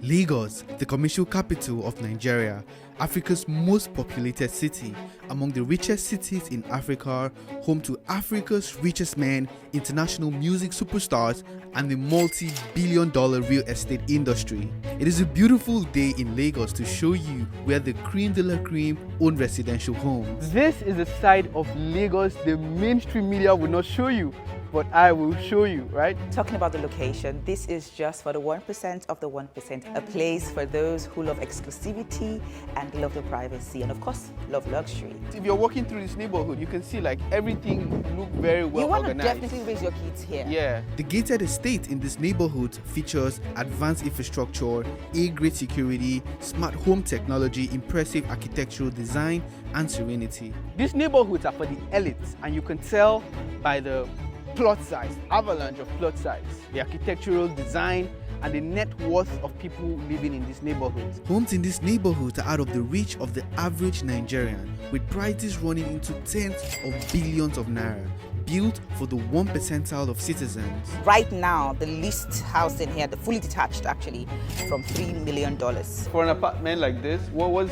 Lagos, the commercial capital of Nigeria, Africa's most populated city, among the richest cities in Africa, home to Africa's richest men, international music superstars, and the multi-billion-dollar real estate industry. It is a beautiful day in Lagos to show you where the cream de la cream own residential homes. This is the side of Lagos the mainstream media will not show you, but I will show you, right? Talking about the location, this is just for the 1% of the 1%, a place for those who love exclusivity and love the privacy and of course love luxury. If you're walking through this neighborhood, you can see like everything look very well organized. You want to organized. definitely raise your kids here. Yeah. The gated estate in this neighborhood features advanced infrastructure, A-grade security, smart home technology, impressive architectural design, and serenity. These neighborhoods are for the elites, and you can tell by the plot size, avalanche of plot size, the architectural design, and the net worth of people living in these neighborhoods. Homes in this neighborhood are out of the reach of the average Nigerian, with prices running into tens of billions of naira, built for the 1 percentile of citizens. Right now, the least house in here, the fully detached actually, from $3 million. For an apartment like this, what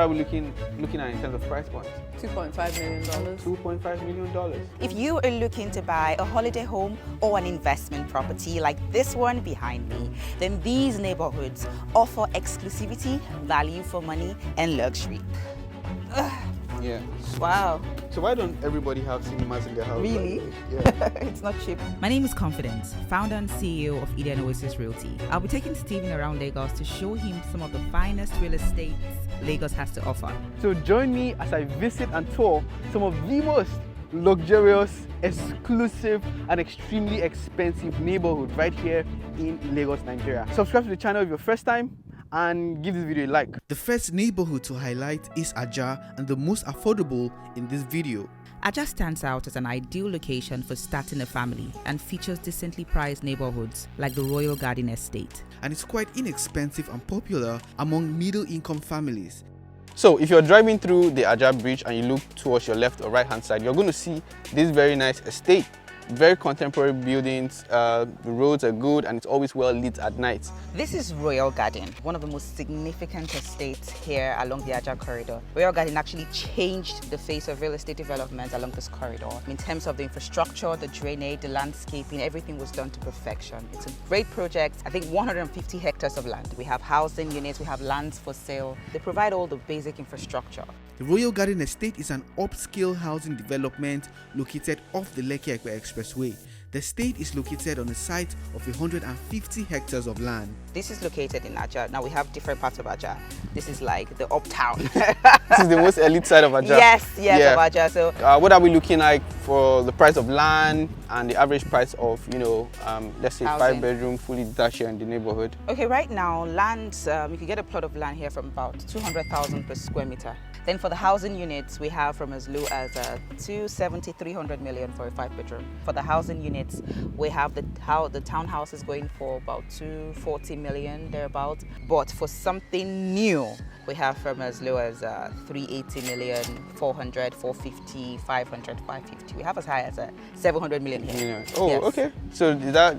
are we looking at in terms of price point? $2.5 million. $2.5 million. If you are looking to buy a holiday home or an investment property like this one behind me, then these neighborhoods offer exclusivity, value for money, and luxury. Yeah. Wow. So why don't everybody have cinemas in their house? Really? Yeah. It's not cheap. My name is Confidence, founder and CEO of Eden Oasis Realty. I'll be taking Stephen around Lagos to show him some of the finest real estates Lagos has to offer. So join me as I visit and tour some of the most luxurious, exclusive, and extremely expensive neighborhood right here in Lagos, Nigeria. Subscribe to the channel if you're first time and give this video a like. The first neighborhood to highlight is Ajah, and the most affordable in this video. Ajah stands out as an ideal location for starting a family and features decently priced neighborhoods like the Royal Garden Estate. And it's quite inexpensive and popular among middle-income families. So if you're driving through the Ajah Bridge and you look towards your left or right hand side, you're going to see this very nice estate. Very contemporary buildings, the roads are good, and it's always well lit at night. This is Royal Garden, one of the most significant estates here along the Ajah corridor. Royal Garden actually changed the face of real estate development along this corridor. In terms of the infrastructure, the drainage, the landscaping, everything was done to perfection. It's a great project. I think 150 hectares of land. We have housing units, we have lands for sale. They provide all the basic infrastructure. The Royal Garden Estate is an upscale housing development located off the Lekki Expressway. The estate is located on a site of 150 hectares of land. This is located in Ajah. Now we have different parts of Ajah. This is like the uptown. This is the most elite side of Ajah. Yes, Yeah. of Ajah. So what are we looking like for the price of land and the average price of, let's say Housing. 5-bedroom, fully detached here in the neighborhood? okay, right now, land, you can get a plot of land here from about 200,000 per square meter. Then for the housing units, we have from as low as 270, 300 million for a 5-bedroom. For the housing units, we have the townhouses going for about 240 million, thereabouts. But for something new, we have from as low as 380 million, 400, 450, 500, 550. We have as high as 700 million here. Yeah. Oh, Yes. okay. So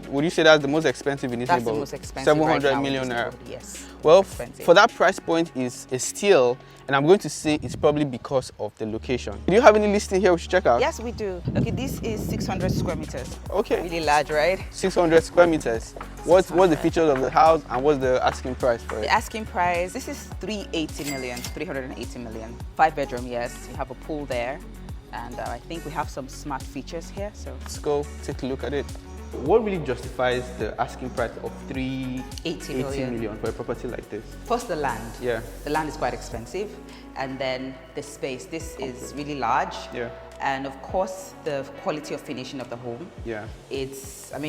would you say that's the most expensive in this That's the neighborhood? most expensive 700 right now in million this naira. neighborhood, yes. Well, Expensive. for that price point is a steal, and I'm going to say it's probably because of the location. Do you have any listing here we should check out? Yes, we do. Okay, this is 600 square meters. Okay. Really large, right? 600 square meters. What's the features of the house and what's the asking price for it? The asking price, this is 380 million, 380 million. 5-bedroom, yes. We have a pool there. And I think we have some smart features here, so. Let's go take a look at it. What really justifies the asking price of 380 million for a property like this? First, the land. Yeah. The land is quite expensive. And then the space. This is really large. Yeah. And of course, the quality of finishing of the home. Yeah. You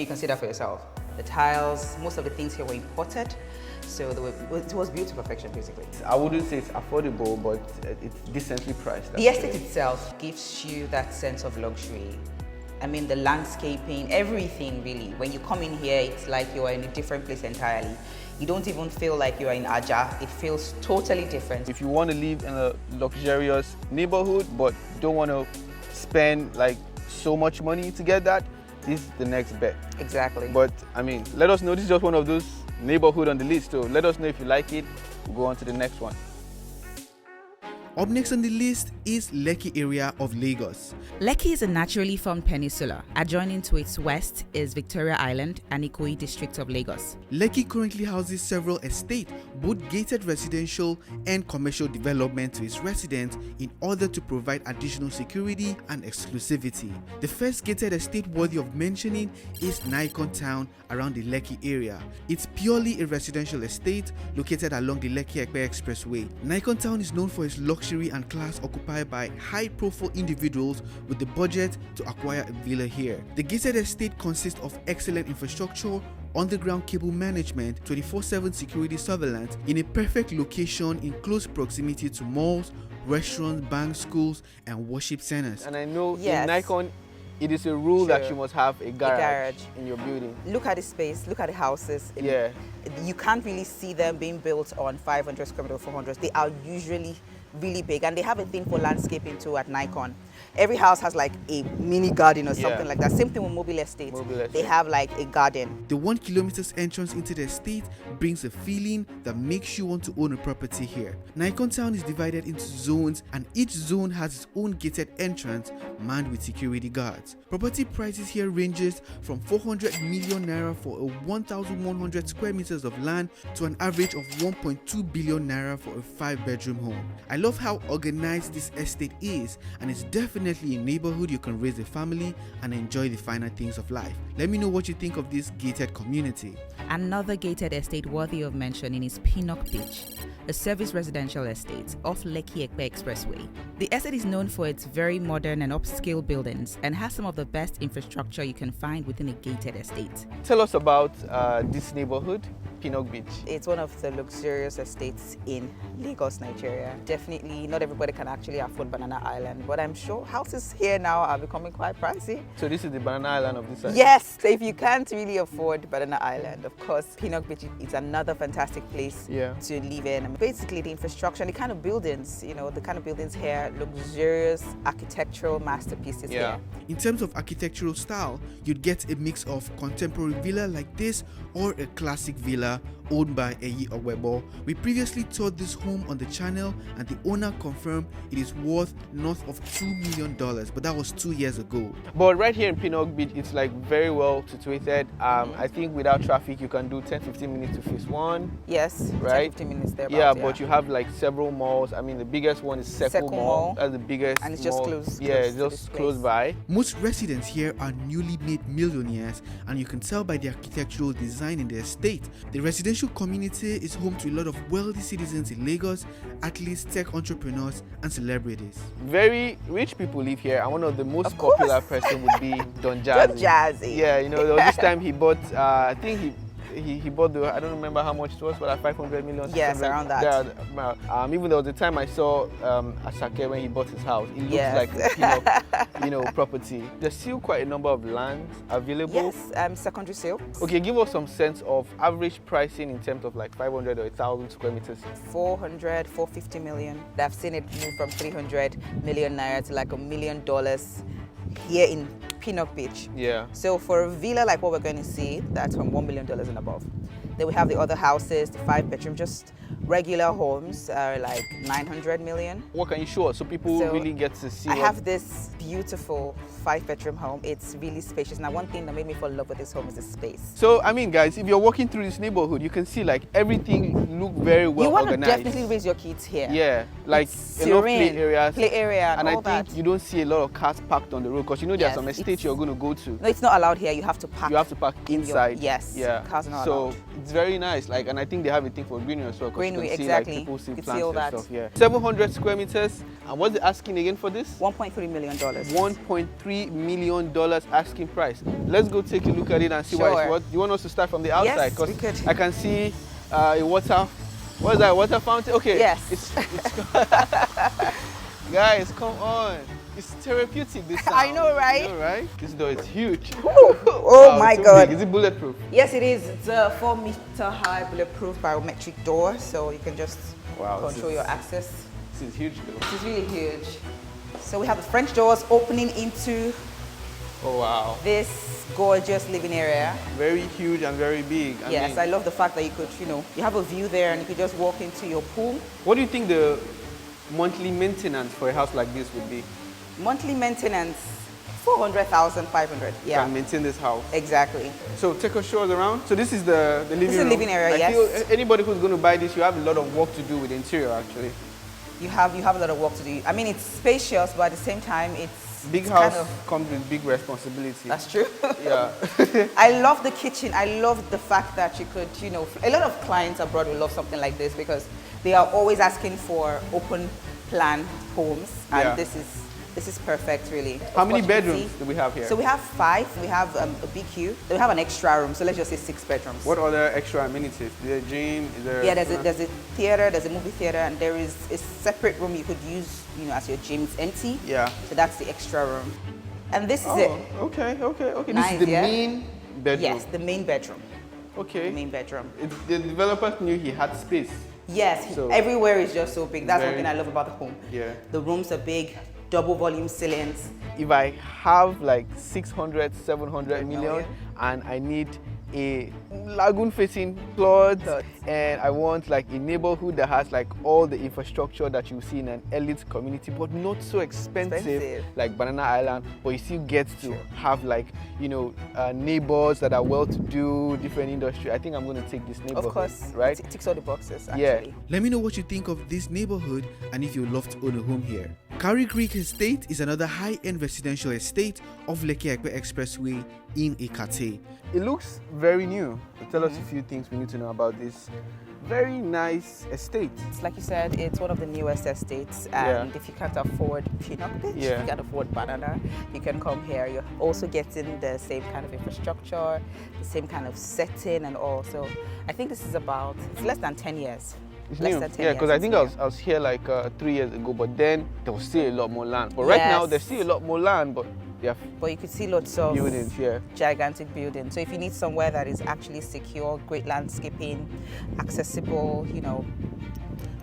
can see that for yourself. The tiles, most of the things here were imported. So it was built to perfection, basically. I wouldn't say it's affordable, but it's decently priced. The estate itself gives you that sense of luxury. I mean, the landscaping, everything really. When you come in here, it's like you are in a different place entirely. You don't even feel like you are in Ajah. It feels totally different. If you want to live in a luxurious neighborhood, but don't want to spend like so much money to get that, this is the next bet. Exactly. But I mean, let us know, this is just one of those neighborhood on the list. So let us know if you like it. We'll go on to the next one. Up next on the list is Lekki area of Lagos. Lekki is a naturally formed peninsula. Adjoining to its west is Victoria Island and Ikoyi district of Lagos. Lekki currently houses several estates, both gated residential and commercial development to its residents in order to provide additional security and exclusivity. The first gated estate worthy of mentioning is Nicon town around the Lekki area. It's purely a residential estate located along the Lekki-Ekpe Expressway. Nicon town is known for its luxury and class occupied by high-profile individuals with the budget to acquire a villa here. The gated estate consists of excellent infrastructure, underground cable management, 24/7 security surveillance in a perfect location in close proximity to malls, restaurants, banks, schools, and worship centers. And I know Yes. in Nicon, it is a rule that you must have a garage in your building. Look at the space, look at the houses. Yeah. You can't really see them being built on 500 square meter or 400. They are usually really big, and they have a thing for landscaping too at Nicon. Every house has like a mini garden or something like that. Same thing with mobile estates. They have like a garden. The 1 kilometer's entrance into the estate brings a feeling that makes you want to own a property here. Nicon town is divided into zones, and each zone has its own gated entrance manned with security guards. Property prices here ranges from 400 million naira for a 1,100 square meters of land to an average of 1.2 billion naira for a 5-bedroom home. I love how organized this estate is, and it's definitely a neighborhood you can raise a family and enjoy the finer things of life. Let me know what you think of this gated community. Another gated estate worthy of mentioning is Pinnock Beach, a service residential estate off Lekki-Ekpe Expressway. The estate is known for its very modern and upscale buildings and has some of the best infrastructure you can find within a gated estate. Tell us about this neighborhood, Pinnock Beach. It's one of the luxurious estates in Lagos, Nigeria. Definitely not everybody can actually afford Banana Island, but I'm sure houses here now are becoming quite pricey. So this is the Banana Island of this side? Yes, so if you can't really afford Banana Island, of course, Pinnock Beach is another fantastic place to live in. Basically, the infrastructure and the kind of buildings, you know, the kind of buildings here, luxurious architectural masterpieces here. In terms of architectural style, you'd get a mix of contemporary villa like this or a classic villa owned by Eyi Owebo. We previously toured this home on the channel, and the owner confirmed it is worth north of $2 million, but that was 2 years ago. But right here in Pinnock Beach, it's like very well situated. I think without traffic, you can do 10-15 minutes to phase 1. Yes, right? 10-15 minutes there. Yeah, but you have like several malls. I mean, the biggest one is Seco Mall. That's the biggest and it's just mall. close. Yeah, it's just close by. Most residents here are newly made millionaires, and you can tell by the architectural design in the estate. The residential community is home to a lot of wealthy citizens in Lagos, athletes, tech entrepreneurs, and celebrities. Very rich people live here, and one of the most popular person would be Don Jazzy. Don Jazzy. Yeah, you know, this time he bought, I think he bought the, I don't remember how much it was, but like 500 million. Yes, around that. Even though the time I saw Asake when he bought his house, it looks like a Pinnock, property. There's still quite a number of lands available. Yes, secondary sale. Okay, give us some sense of average pricing in terms of like 500 or 1,000 square meters. 400, 450 million. I've seen it move from 300 million naira to like $1 million here in Pinnock Beach. Yeah. So for a villa like what we're going to see, that's from $1 million and above. Then we have the other houses, the 5-bedroom, just regular homes are like 900 million. What can you show us so people really get to see? I have this beautiful 5-bedroom home. It's really spacious. Now, one thing that made me fall in love with this home is the space. So, I mean, guys, if you're walking through this neighborhood, you can see like everything look very well organized. You want to definitely raise your kids here. Yeah, like it's a lot of play areas. Play area and all I think you don't see a lot of cars parked on the road because you know there are some estates you're going to go to. No, it's not allowed here. You have to park. You have to park inside. Yes. Yeah. Cars are not so allowed. It's very nice. Like, and I think they have a thing for greenery as well. Greenery, you can see, exactly. Like, people see you plants see all and that. stuff. Yeah. 700 square meters. And what's the asking again for this? $1.3 million. $1.3 million asking price. Let's go take a look at it and see why it's worth. You want us to start from the outside? Yes, we could. I can see a water. What is that? Water fountain? Okay. Yes. It's guys, come on. It's therapeutic this sound. I know, right? You know, right? This door is huge. Oh wow, my so God. Big. Is it bulletproof? Yes, it is. It's a 4-meter high bulletproof biometric door, so you can just control your access. This is huge though. This is really huge. So we have the French doors opening into Oh, wow. This gorgeous living area. Very huge and very big. Yes, I love the fact that you could, you have a view there and you could just walk into your pool. What do you think the monthly maintenance for a house like this would be? Monthly maintenance, 400,000, 500. Yeah. Can maintain this house. Exactly. So take us show us around. So this is the living room. This is the living area, I yes. feel anybody who's going to buy this, you have a lot of work to do with the interior actually. You have a lot of work to do. I mean, it's spacious, but at the same time, Big house comes with big responsibility. That's true. Yeah. I love the kitchen. I love the fact that you could, a lot of clients abroad will love something like this because they are always asking for open plan homes, and Yeah. this is perfect, really. How many bedrooms do we have here? So we have 5. We have a BQ. Then we have an extra room. So let's just say 6 bedrooms. What other extra amenities? Is there a gym? Is there There's a theater, there's a movie theater, and there is a separate room you could use, as your gym is empty. Yeah. So that's the extra room. And this is it. Okay. Nice, this is the yeah? main bedroom. Yes, the main bedroom. Okay. The main bedroom. The developers knew he had space. Yes, So- everywhere is just so big. That's one Very- thing I love about the home. Yeah. The rooms are big, double volume ceilings. If I have like 600, 700 million million. and I need a lagoon facing plot Plot. and I want like a neighborhood that has like all the infrastructure that you see in an elite community but not so expensive. Like Banana Island, but you still get to have like neighbors that are well to do, different industry. I think I'm going to take this neighborhood. Of course, right? it ticks all the boxes, Yeah. actually. Let me know what you think of this neighborhood and if you would love to own a home here. Kari Creek Estate is another high-end residential estate off Lekki Expressway in Ikate. It looks very new. So tell us a few things we need to know about this very nice estate. It's like you said, it's one of the newest estates, and if you can't afford pinnock, if you can't afford banana, you can come here. You're also getting the same kind of infrastructure, the same kind of setting and all. So I think this is it's less than 10 years. It's Less new. than 10 Yeah, because years I think it's I was here like 3 years ago, but then there was still a lot more land. But right now there's still a lot more land, but But you could see lots of buildings, gigantic buildings. So if you need somewhere that is actually secure, great landscaping, accessible,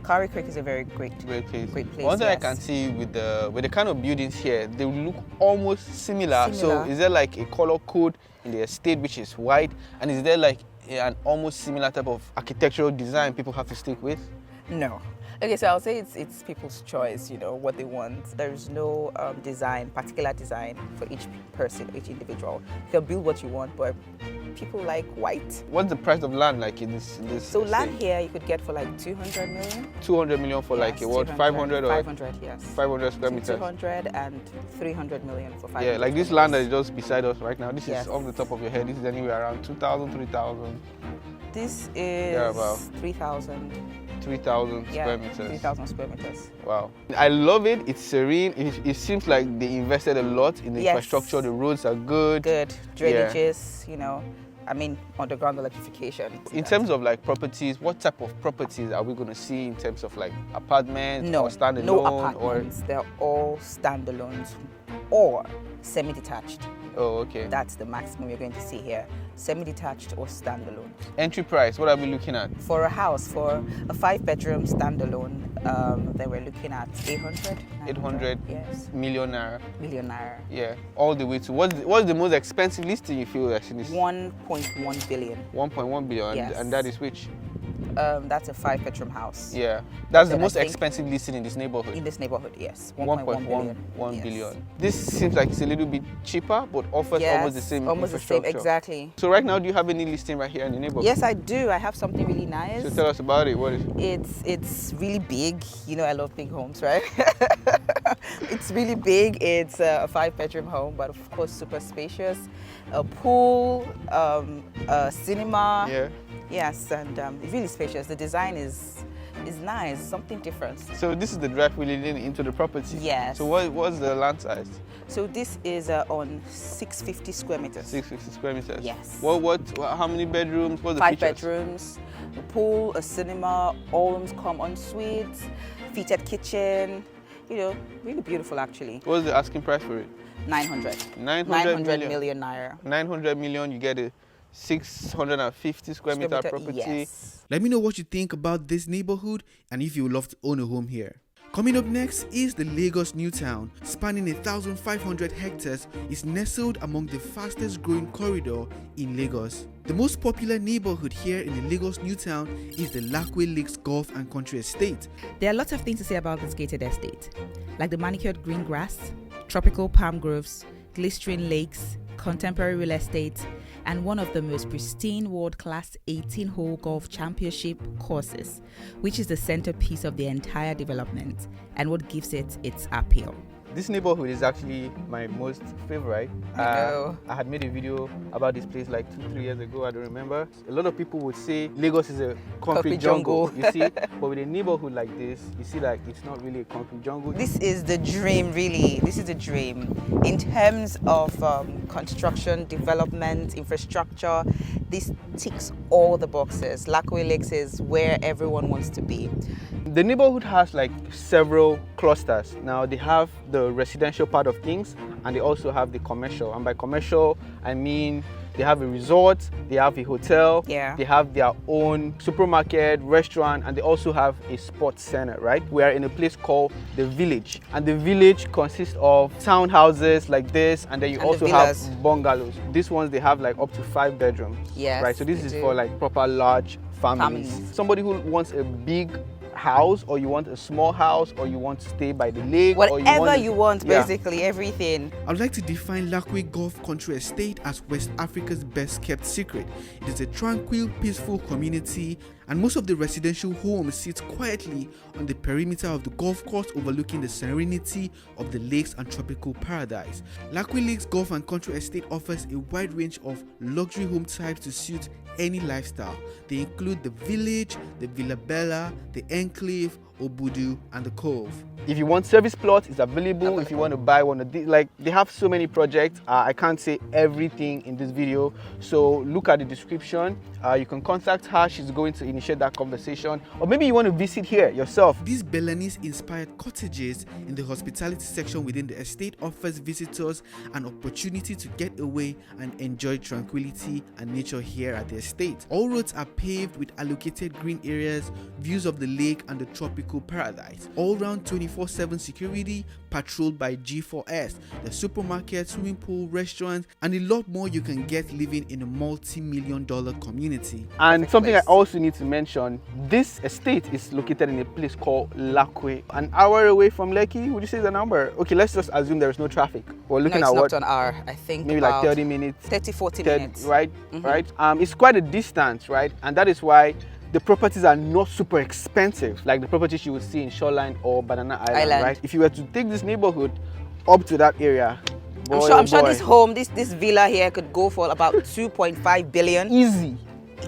Kari Creek is a very great place. One thing I can see with the kind of buildings here, they look almost similar. So is there like a color code in the estate which is white, and is there like an almost similar type of architectural design people have to stick with? No. Okay, so I'll say it's people's choice, what they want. There's no particular design for each person, each individual. You can build what you want, but people like white. What's the price of land like in this So estate? land here you could get for like 200 million. 200 million for like a what? 500 or 500, yes. 500 square meters. 200 and 300 million for 500. Yeah, like this land that is just beside us right now. This Yes. is off the top of your head. This is anywhere around 2,000, 3,000. This is Thereabout. 3,000. 3,000 Yeah, square meters. 3,000 square meters. Wow. I love it. It's serene. It seems like they invested a lot in the Yes. infrastructure. The roads are good. Good. Drainages, underground electrification. In terms of like properties, what type of properties are we going to see in terms of like apartments or standalone? No apartments. They're all standalones or semi-detached. Oh, okay. That's the maximum you're going to see here. Semi-detached or standalone. Entry price, what are we looking at? For a house, for a 5-bedroom standalone, they were looking at 800. 800 yes. million naira. Million naira. Yeah, all the way to what's the most expensive listing you feel that's in this? 1.1 billion. 1.1 billion, Yes. and that is which? That's a 5-bedroom house. Yeah, that's the Then I most think expensive listing in this neighborhood. In this neighborhood, yes. 1.1 Yes. billion. This seems like it's a little bit cheaper, but offers almost the same almost the same, infrastructure. exactly. So right now, do you have any listing right here in the neighborhood? Yes, I do. I have something really nice. So tell us about it. What is it? It's really big. I love big homes, right? It's really big. It's a 5-bedroom home, but of course super spacious. A pool, a cinema. Yeah. Yes, and it's really spacious. The design is nice, something different. So this is the driveway leading into the property. Yes. So what's the land size? So this is on 650 square meters. 650 square meters. Yes. How many bedrooms? What's the 5 features? bedrooms, a pool, a cinema, all rooms come en suite, fitted kitchen. Really beautiful actually. What's the asking price for it? 900. 900 million naira. 900 million, you get a 650 square meter property. Yes. Let me know what you think about this neighborhood and if you would love to own a home here. Coming up next is the Lagos New Town. Spanning 1,500 hectares, is nestled among the fastest growing corridor in Lagos. The most popular neighborhood here in the Lagos New Town is the Lakowe Lakes Golf and Country Estate. There are lots of things to say about this gated estate, like the manicured green grass, tropical palm groves, glistering lakes, contemporary real estate, and one of the most pristine world-class 18-hole golf championship courses, which is the centerpiece of the entire development and what gives it its appeal. This neighborhood is actually my most favorite. I had made a video about this place like 2-3 years ago, I don't remember. A lot of people would say Lagos is a concrete jungle, you see, but with a neighborhood like this, you see like it's not really a concrete jungle. This is the dream, really. This is the dream. In terms of construction, development, infrastructure, this ticks all the boxes. Lakowe Lakes is where everyone wants to be. The neighborhood has like several clusters. Now they have the residential part of things and they also have the commercial. And by commercial, I mean they have a resort, they have a hotel, they have their own supermarket, restaurant, and they also have a sports center, right? We are in a place called the Village. And the Village consists of townhouses like this, and then you also have bungalows. These ones, they have like up to 5 bedrooms. Yes, right? So this is for like proper large families. Somebody who wants a big house, or you want a small house, or you want to stay by the lake, whatever you want, basically everything. I'd like to define Lakowe Golf Country Estate as West Africa's best kept secret. It is a tranquil, peaceful community, and most of the residential homes sit quietly on the perimeter of the golf course, overlooking the serenity of the lakes and tropical paradise. Lakowe Lakes Golf and Country Estate offers a wide range of luxury home types to suit any lifestyle. They include the Village, the Villa Bella, the Enclave, Obudu, and the Cove. If you want service plots, it's available. If you want to buy one of these, like they have so many projects. I can't say everything in this video, so look at the description. You can contact her. She's going to initiate that conversation, or maybe you want to visit here yourself. These Belenese-inspired cottages in the hospitality section within the estate offers visitors an opportunity to get away and enjoy tranquility and nature here at the estate. All roads are paved with allocated green areas, views of the lake and the tropical paradise. All-round 24/7 security, patrolled by G4S, the supermarket, swimming pool, restaurants, and a lot more you can get living in a multi-million-dollar community. And something I also need to mention, this estate is located in a place called Lakowe, an hour away from Lekki. Would you say the number? Okay, let's just assume there is no traffic. We're looking at what? Not an hour, I think. Maybe like 30 minutes. 30-40 minutes. Right, right. It's quite a distance, right? And that is why the properties are not super expensive, like the properties you would see in Shoreline or Banana Island, right? If you were to take this neighborhood up to that area, I'm sure this home, this villa here could go for about 2.5 billion. Easy.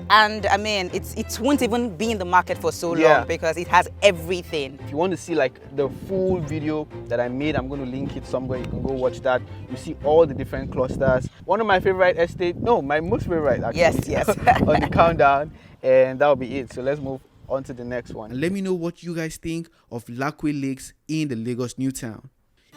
And I mean, it won't even be in the market for so long because it has everything. If you want to see like the full video that I made, I'm going to link it somewhere. You can go watch that. You see all the different clusters. One of my favorite estate, no, my most favorite actually. Yes. On the countdown, and that'll be it. So let's move on to the next one. And let me know what you guys think of Lakowe Lakes in the Lagos New Town.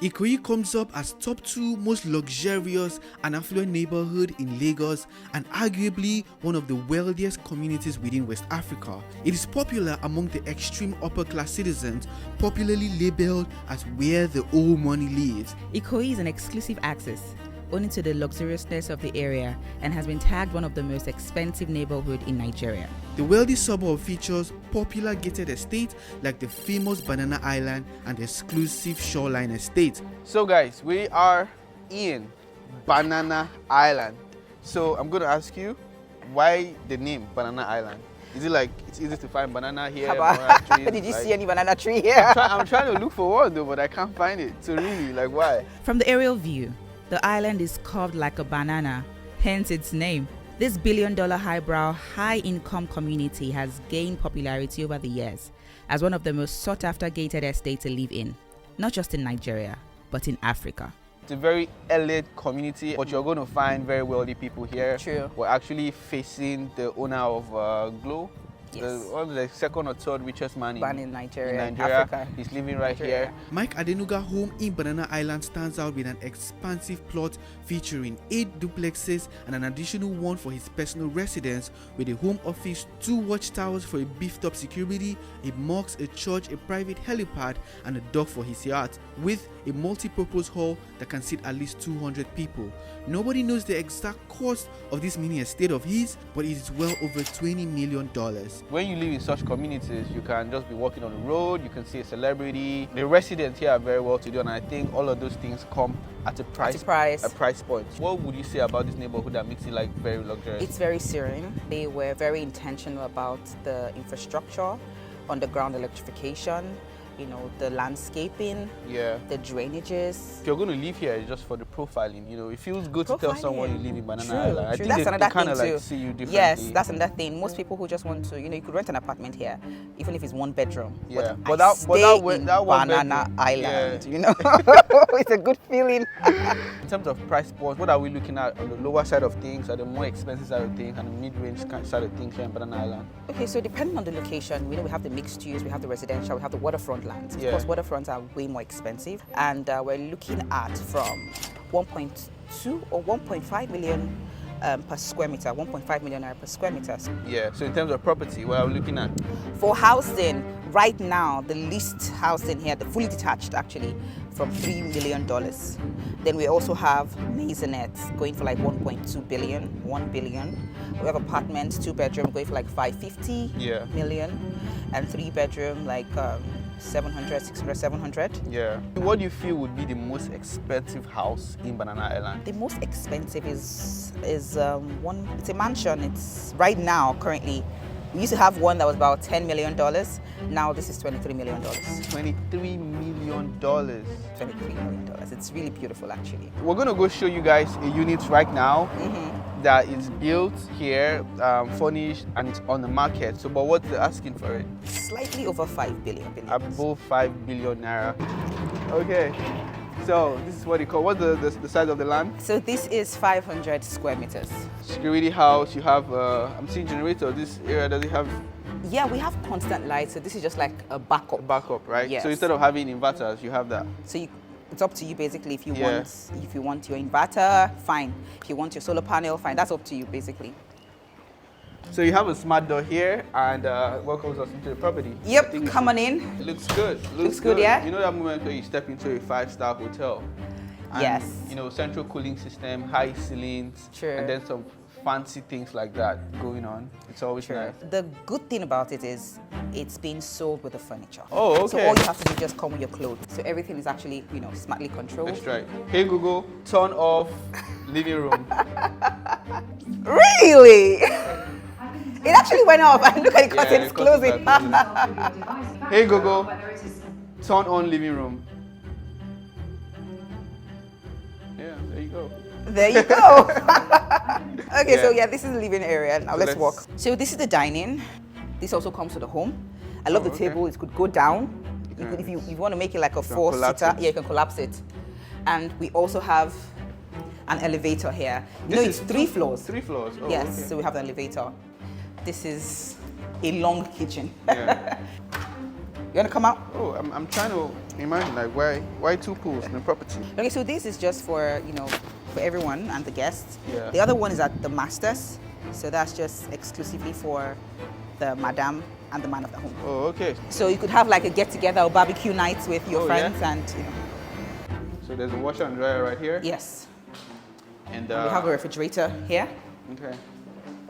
Ikoyi comes up as top 2 most luxurious and affluent neighborhood in Lagos, and arguably one of the wealthiest communities within West Africa. It is popular among the extreme upper class citizens, popularly labeled as where the old money lives. Ikoyi is an exclusive access owing to the luxuriousness of the area and has been tagged one of the most expensive neighborhoods in Nigeria. The wealthy suburb features popular gated estates like the famous Banana Island and the exclusive Shoreline estate. So guys, we are in Banana Island. So I'm going to ask you, why the name Banana Island? Is it like it's easy to find banana here? Banana trees, did you see any banana tree here? I'm trying to look for one though, but I can't find it. So really, like why? From the aerial view, the island is curved like a banana, hence its name. This billion-dollar highbrow, high-income community has gained popularity over the years as one of the most sought-after gated estates to live in, not just in Nigeria, but in Africa. It's a very elite community, but you're going to find very wealthy people here. True. We're actually facing the owner of Glow. Yes. One of the second or third richest man in Nigeria, Africa. He's living right here. Mike Adenuga home in Banana Island stands out with an expansive plot featuring 8 duplexes and an additional one for his personal residence, with a home office, 2 watchtowers for a beefed up security, a mosque, a church, a private helipad, and a dock for his yacht, with a multi-purpose hall that can seat at least 200 people. Nobody knows the exact cost of this mini estate of his, but it is well over $20 million. When you live in such communities, you can just be walking on the road, you can see a celebrity. The residents here are very well to do, and I think all of those things come at a price point. What would you say about this neighborhood that makes it like very luxurious? It's very serene. They were very intentional about the infrastructure, underground electrification, you know, the landscaping, the drainages. If you're going to live here, it's just for the profiling. You know, it feels good to tell someone you live in Banana Island. I think That's another kind of thing like too. see you differently. Yes, that's another thing. Most people who just want to, you know, you could rent an apartment here, even if it's 1 bedroom. Yeah, but that one Banana bedroom, Island, you know, it's a good feeling. In terms of price points, what are we looking at on the lower side of things, at the more expensive side of things, and the mid-range side of things here in Banana Island? Okay, so depending on the location, we know we have the mixed use, we have the residential, we have the waterfront lands. Of course, waterfronts are way more expensive, and we're looking at from 1.2 or 1.5 million per square meter, 1.5 million naira per square meter. Yeah, so in terms of property, what are we looking at? For housing, right now, the least housing here, the fully detached actually, from $3 million. Then we also have maisonettes going for like 1.2 billion, 1 billion. We have apartments, 2-bedroom going for like 550 million, and 3-bedroom like 700, 600, 700. Yeah. What do you feel would be the most expensive house in Banana Island? The most expensive is it's a mansion. It's right now, currently, we used to have one that was about $10 million. Now this is $23 million. $23 million. $23 million. It's really beautiful, actually. We're going to go show you guys a unit right now that is built here, furnished, and it's on the market. So, but what's the asking for it? Slightly over 5 billion. Above 5 billion naira. Okay. So this is what you call, what's the size of the land? So this is 500 square meters. Security house, you have, I'm seeing generator. This area, does it have? Yeah, we have constant light, so this is just like a backup. Backup, right? Yes. So instead of having inverters, you have that. So it's up to you basically if you want your inverter, fine. If you want your solar panel, fine. That's up to you basically. So you have a smart door here, and welcomes us into the property. Yep, come on in. It looks good. Looks good, yeah. You know that moment where you step into a 5-star hotel? And, yes. You know, central cooling system, high ceilings, and then some fancy things like that going on. It's always nice. The good thing about it is it's being sold with the furniture. Oh, okay. So all you have to do is just come with your clothes. So everything is actually, you know, smartly controlled. That's right. Hey Google, turn off living room. Really? It actually went off, and look at the curtains closing. Hey Google, turn on living room. Yeah, there you go. There you go. Okay, so yeah, this is the living area. Now let's walk. So this is the dining. This also comes to the home. I love the table. It could go down. You could, if you want to make it like a 4-seater, you can collapse it. And we also have an elevator here. You know, it's 3 floors. 3 floors. Oh, yes, so we have an elevator. This is a long kitchen. Yeah. You want to come out? Oh, I'm trying to imagine, like, why 2 pools in the property? Okay, so this is just for, you know, for everyone and the guests. Yeah. The other one is at the masters. So that's just exclusively for the madam and the man of the home. Oh, okay. So you could have like a get-together or barbecue night with your friends and, you know. So there's a washer and dryer right here? Yes. And we have a refrigerator here. Okay.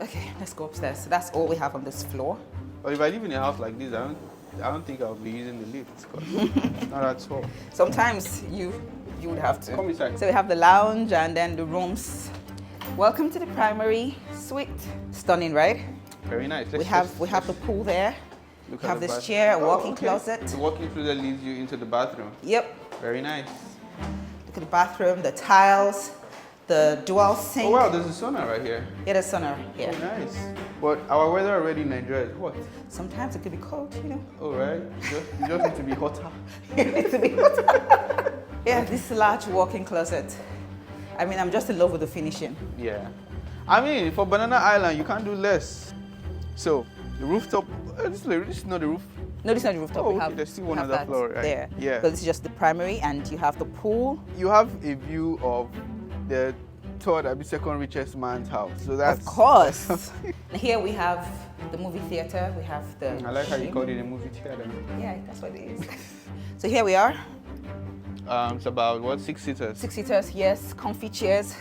Okay, let's go upstairs. So that's all we have on this floor. Well, if I live in a house like this, I don't think I'll be using the lift. Not at all. Sometimes you would have to. Come inside. So we have the lounge and then the rooms. Welcome to the primary suite. Stunning, right? Very nice. We have the pool there. We have this chair, a walk-in closet. The walk-in closet leads you into the bathroom. Yep. Very nice. Look at the bathroom, the tiles, the dual sink. Oh wow, there's a sauna right here. Yeah, there's sauna here. Oh, nice. But our weather already in Nigeria is hot. Sometimes it could be cold, you know. Oh, right. You just need to be hotter. You need to be hotter. Yeah, this large walk-in closet. I mean, I'm just in love with the finishing. Yeah. I mean, for Banana Island, you can't do less. So, The rooftop. This is not the roof. No, this is not the rooftop. Oh, we okay, have, there's still we one have other that floor, right? there. Yeah. But this is just the primary, and you have the pool. You have a view of the third, second richest man's house. So that's. Of course. Here we have the movie theater. We have the. I like how you called it a movie theater. Yeah, that's what it is. So here we are. It's about what, 6 seaters? 6 seaters, yes, comfy chairs.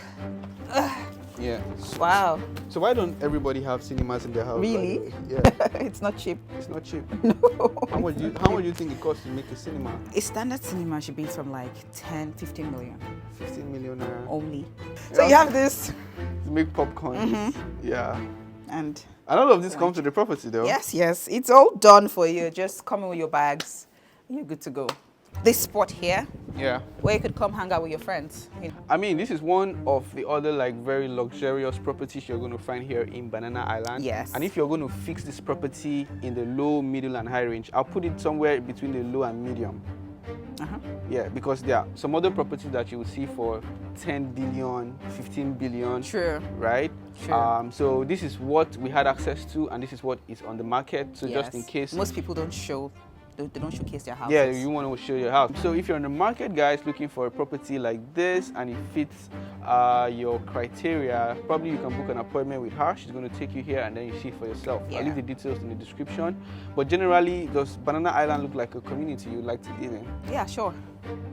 Yeah. Wow. So why don't everybody have cinemas in their house? Really? By the way? Yeah. It's not cheap. It's not cheap. No. How much do you think it costs to make a cinema? A standard cinema should be from like 10, 15 million 15 million naira. only. So you have this. To make popcorn. Yeah. And And all of this comes with the property though. yes, it's all done for you. Just come in with your bags. You're good to go. This spot here, Yeah. where you could come hang out with your friends. You know. I mean, this is one of the other like very luxurious properties you're going to find here in Banana Island. Yes. And if you're going to fix this property in the low, middle, and high range, I'll put it somewhere between the low and medium. Yeah, because there are some other properties that you will see for 10 billion, 15 billion. True. Right? Sure. So this is what we had access to, and this is what is on the market. So Yes. just in case. Most people don't they don't showcase their houses. Yeah, you want to show your house. So if you're on the market, guys, looking for a property like this and it fits your criteria, probably you can book an appointment with her. She's going to take you here and then you see for yourself. Yeah. I'll leave the details in the description. But generally, does Banana Island look like a community you'd like to live in? Yeah, sure.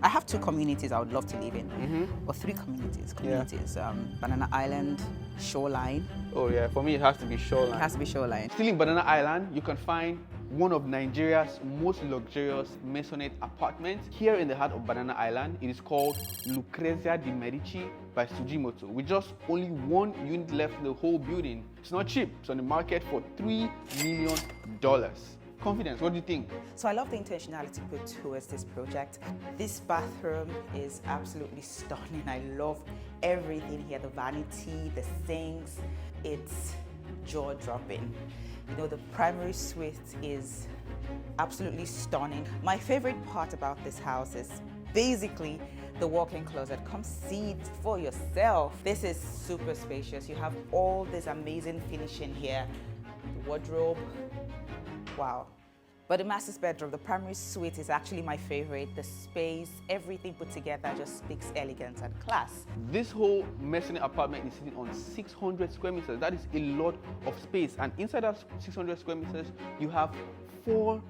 I have 2 communities I would love to live in, or 3 communities. Banana Island, Shoreline. Oh yeah, for me it has to be shoreline. It has to be Shoreline. Still in Banana Island, you can find one of Nigeria's most luxurious maisonette apartments here in the heart of Banana Island. It is called Lucrezia di Medici by Suji Moto, with just only 1 unit left in the whole building. It's not cheap. It's on the market for $3 million. Confidence, what do you think? So I love the intentionality put towards this project. This bathroom is absolutely stunning. I love everything here, the vanity, the sinks. It's jaw-dropping. You know, the primary suite is absolutely stunning. My favorite part about this house is basically the walk-in closet. Come see it for yourself. This is super spacious. You have all this amazing finishing here. The wardrobe, wow. But the master's bedroom, the primary suite, is actually my favorite. The space, everything put together just speaks elegance and class. This whole maisonette apartment is sitting on 600 square meters. That is a lot of space. And inside that 600 square meters, you have 4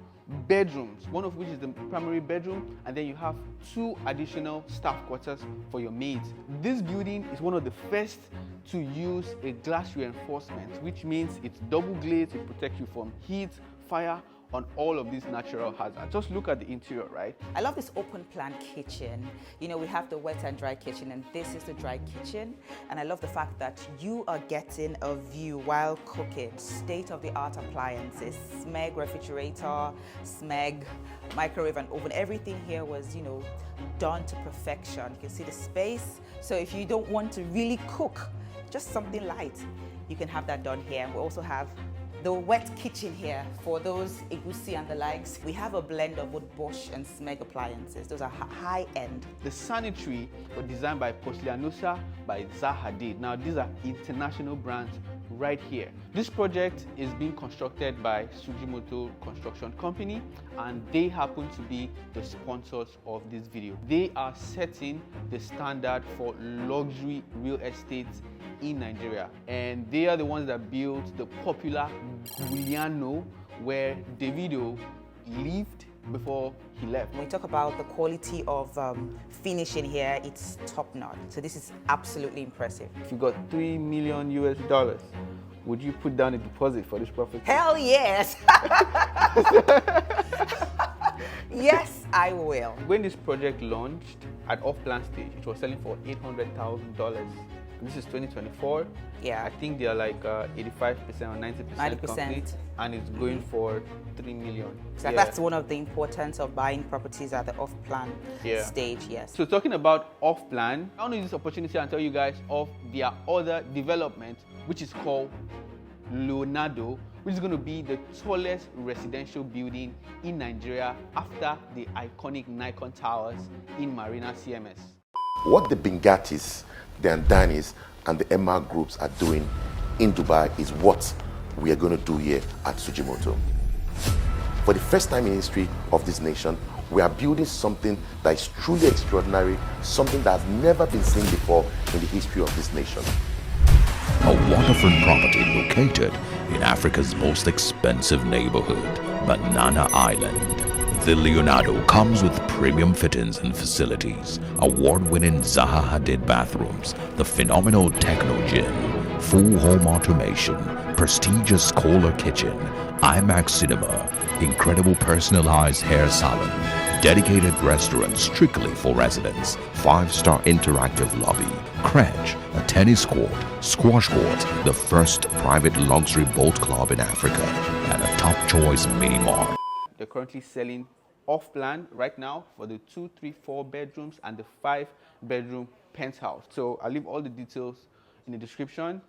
bedrooms, one of which is the primary bedroom, and then you have 2 additional staff quarters for your maids. This building is one of the first to use a glass reinforcement, which means it's double glazed. It protects you from heat, fire, on all of these natural hazards. Just look at the interior, right? I love this open plan kitchen. You know, we have the wet and dry kitchen, and this is the dry kitchen. And I love the fact that you are getting a view while cooking. State-of-the-art appliances, SMEG refrigerator, SMEG microwave and oven. Everything here was, you know, done to perfection. You can see the space. So if you don't want to really cook, just something light, you can have that done here. We also have the wet kitchen here for those egusi and the likes. We have a blend of both Bosch and SMEG appliances. Those are high-end. The sanitary were designed by Porcelainosa by Zahadid. Now, these are international brands right here. This project is being constructed by Suji Moto Construction Company, and they happen to be the sponsors of this video. They are setting the standard for luxury real estate in Nigeria, and they are the ones that built the popular Giuliano, where Davido lived before he left. When we talk about the quality of finishing here, it's top notch. So this is absolutely impressive. If you got $3 million, would you put down a deposit for this property? Hell yes! Yes, I will. When this project launched at off-plan stage, it was selling for $800,000. This is 2024. Yeah. I think they are like 85% or 90% complete, and it's going for $3 million. So that's one of the importance of buying properties at the off-plan stage, yes. So talking about off-plan, I want to use this opportunity and tell you guys of their other development, which is called Leonardo, which is going to be the tallest residential building in Nigeria after the iconic Nicon towers in Marina CMS. What the Bengatis, the Andanis, and the Emma groups are doing in Dubai is what we are going to do here at Suji Moto. For the first time in history of this nation, we are building something that is truly extraordinary, something that has never been seen before in the history of this nation. A waterfront property located in Africa's most expensive neighborhood, Banana Island. The Leonardo comes with premium fittings and facilities, award-winning Zaha Hadid bathrooms, the phenomenal Techno Gym, full home automation, prestigious Kohler kitchen, IMAX cinema, incredible personalized hair salon, dedicated restaurant strictly for residents, 5-star interactive lobby, crèche, a tennis court, squash court, the first private luxury boat club in Africa, and a top choice mini mart. They're currently selling off plan right now for the 2, 3, 4 bedrooms and the 5-bedroom penthouse. So I'll leave all the details in the description,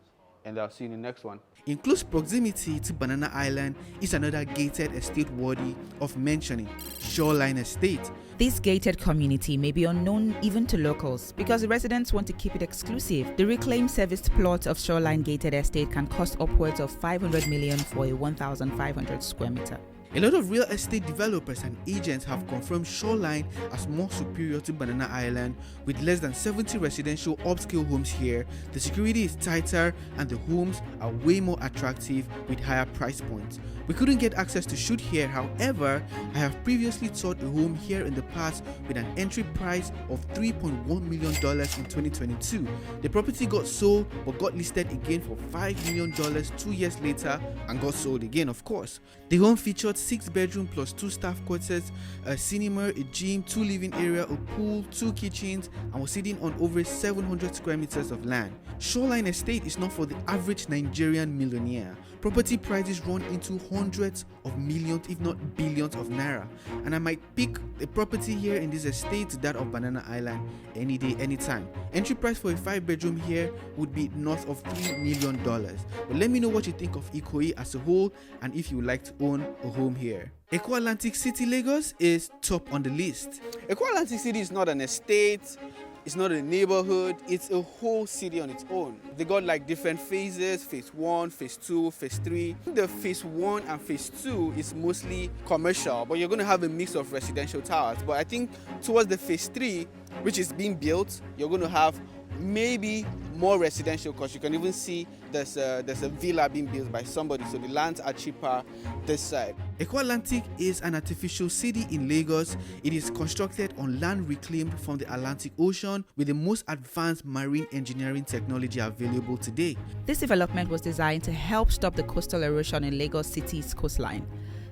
and I'll see you in the next one. In close proximity to Banana Island is another gated estate worthy of mentioning, Shoreline Estate. This gated community may be unknown even to locals because the residents want to keep it exclusive. The reclaimed serviced plot of Shoreline Gated Estate can cost upwards of 500 million for a 1,500 square meter. A lot of real estate developers and agents have confirmed Shoreline as more superior to Banana Island. With less than 70 residential upscale homes here, the security is tighter and the homes are way more attractive with higher price points. We couldn't get access to shoot here, however, I have previously toured a home here in the past with an entry price of $3.1 million in 2022. The property got sold but got listed again for $5 million 2 years later and got sold again, of course. The home featured 6-bedroom plus 2 staff quarters, a cinema, a gym, 2 living area, a pool, 2 kitchens, and was sitting on over 700 square meters of land. Shoreline Estate is not for the average Nigerian millionaire. Property prices run into hundreds of millions, if not billions of naira, and I might pick a property here in this estate to that of Banana Island any day, anytime. Entry price for a 5-bedroom here would be north of $3 million. But let me know what you think of Ikoyi as a whole and if you would like to own a home here. Eco Atlantic City, Lagos is top on the list. Eco Atlantic City is not an estate, it's not a neighborhood, it's a whole city on its own. They got like different phases, phase 1, phase 2, phase 3. The phase 1 and phase 2 is mostly commercial, but you're going to have a mix of residential towers. But I think towards the phase 3, which is being built, you're going to have maybe more residential, because you can even see there's a villa being built by somebody, so the lands are cheaper this side. Eco Atlantic is an artificial city in Lagos. It is constructed on land reclaimed from the Atlantic Ocean with the most advanced marine engineering technology available today. This development was designed to help stop the coastal erosion in Lagos City's coastline.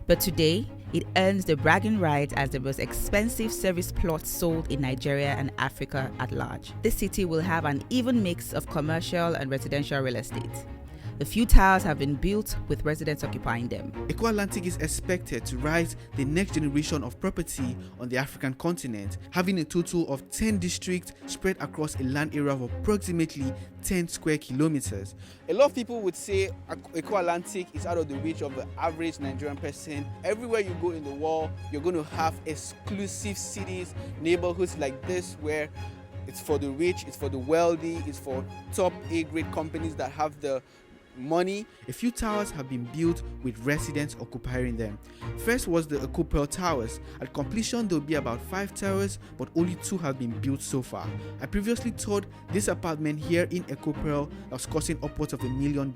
But today, it earns the bragging right as the most expensive service plot sold in Nigeria and Africa at large. This city will have an even mix of commercial and residential real estate. A few towers have been built with residents occupying them. Eco Atlantic is expected to rise the next generation of property on the African continent, having a total of 10 districts spread across a land area of approximately 10 square kilometers. A lot of people would say Eco Atlantic is out of the reach of the average Nigerian person. Everywhere you go in the world, you're going to have exclusive cities, neighborhoods like this where it's for the rich, it's for the wealthy, it's for top A-grade companies that have the money. A few towers have been built with residents occupying them. First was the Ikoyi Towers. At completion there will be about 5 towers, but only 2 have been built so far. I previously toured this apartment here in Ikoyi that was costing upwards of $1 million.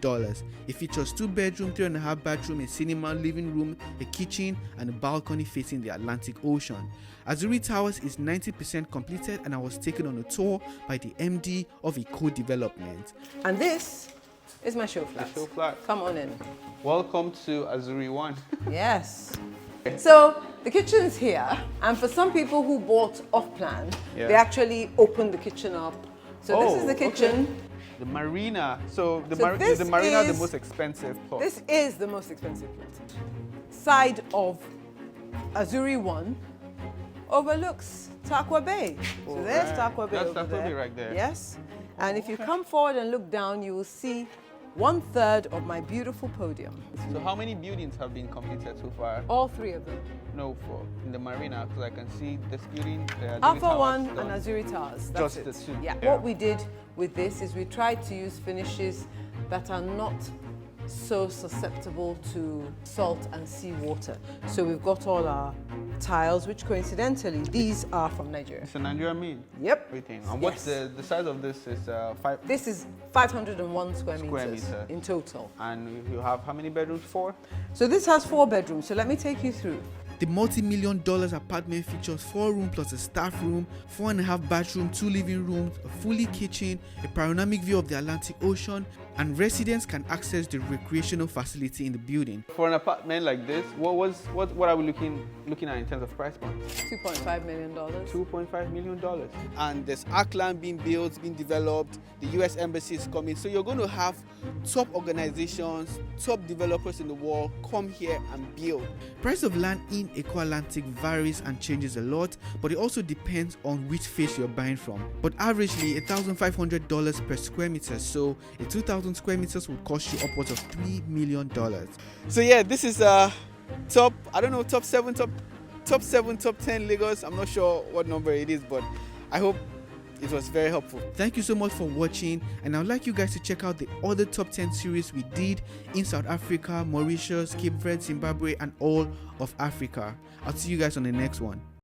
It features 2 bedrooms, 3.5 bathroom, a cinema, living room, a kitchen, and a balcony facing the Atlantic Ocean. Azuri Towers is 90% completed, and I was taken on a tour by the MD of Ikoyi Development. And this is my show flat. The show flat. Come on in. Welcome to Azuri 1. Yes. So the kitchen's here, and for some people who bought off plan, they actually opened the kitchen up. So this is the kitchen. Okay. The marina. So the this marina is is the most expensive plot. This is the most expensive plot. Side of Azuri 1 overlooks Takwa Bay. So there's Takwa Bay. That's over Takwa Bay there. right there. Yes. And if you come forward and look down, you will see 1/3 of my beautiful podium. So how many buildings have been completed so far? All 3 of them. No, for in the marina, because I can see this building. Alpha 1 and Azuri Towers. That's Just it. the 2. Yeah. What we did with this is we tried to use finishes that are not so susceptible to salt and seawater. So we've got all our tiles, which coincidentally, these are from Nigeria. It's a Nigerian made. Yep. Everything. And what's the size of this? Is 5. This is 501 square Square meters meter. in total. And you have how many bedrooms? 4. So this has 4 bedrooms. So let me take you through. The multi-million-dollar apartment features 4 rooms plus a staff room, 4.5 bathroom, 2 living rooms, a fully kitchen, a panoramic view of the Atlantic Ocean, and residents can access the recreational facility in the building. For an apartment like this, what are we looking at in terms of price point? $2.5 million. $2.5 million. And there's Arcland being built, being developed, the US Embassy is coming. So you're going to have top organizations, top developers in the world come here and build. Price of land in Eko Atlantic varies and changes a lot, but it also depends on which phase you're buying from. But averagely $1,500 per square meter, so a 2,000 square meters would cost you upwards of $3 million. So yeah, this is top 7, top 10 Lagos. I'm not sure what number it is, but I hope it was very helpful. Thank you so much for watching, and I'd like you guys to check out the other top 10 series we did in South Africa, Mauritius, Cape Verde, Zimbabwe, and all of Africa. I'll see you guys on the next one.